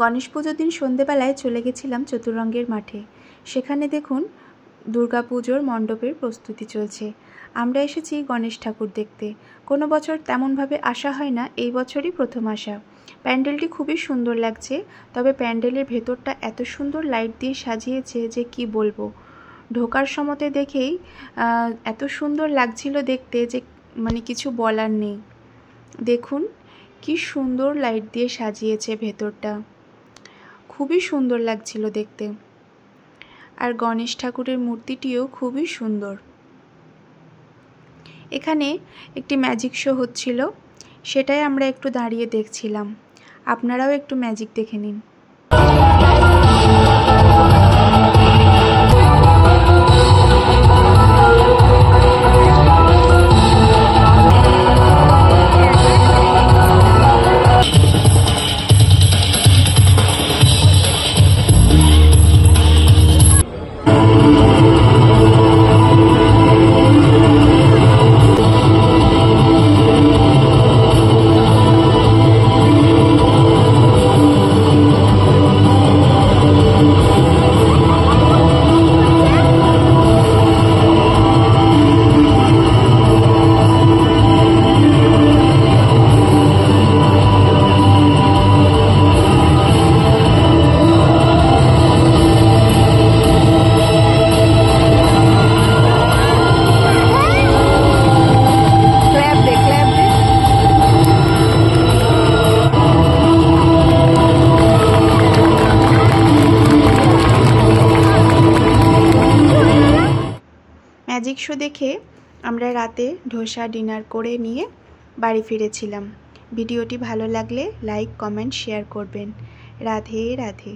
গণেশ পুজোর দিন সন্ধেবেলায় চলে গেছিলাম চতুরঙ্গের মাঠে। সেখানে দেখুন দুর্গা পুজোর মণ্ডপের প্রস্তুতি চলছে। আমরা এসেছি গণেশ ঠাকুর দেখতে। কোনো বছর তেমনভাবে আসা হয় না, এই বছরই প্রথম আসা। প্যান্ডেলটি খুবই সুন্দর লাগছে, তবে প্যান্ডেলের ভেতরটা এত সুন্দর লাইট দিয়ে সাজিয়েছে যে কি বলবো। ঢোকার সময়তে দেখেই এত সুন্দর লাগছিল দেখতে যে মানে কিছু বলার নেই। দেখুন কি সুন্দর লাইট দিয়ে সাজিয়েছে ভেতরটা, খুবই সুন্দর লাগছিল দেখতে। আর গণেশ ঠাকুরের মূর্তিটিও খুবই সুন্দর। এখানে একটি ম্যাজিক শো হচ্ছিল, সেটাই আমরা একটু দাঁড়িয়ে দেখছিলাম। আপনারাও একটু ম্যাজিক দেখে নিন। ম্যাজিক শো দেখে আমরা রাতে ধোসা ডিনার করে নিয়ে বাড়ি ফিরেছিলাম। ভিডিওটি ভালো লাগলে লাইক, কমেন্ট, শেয়ার করবেন। রাধে রাধে।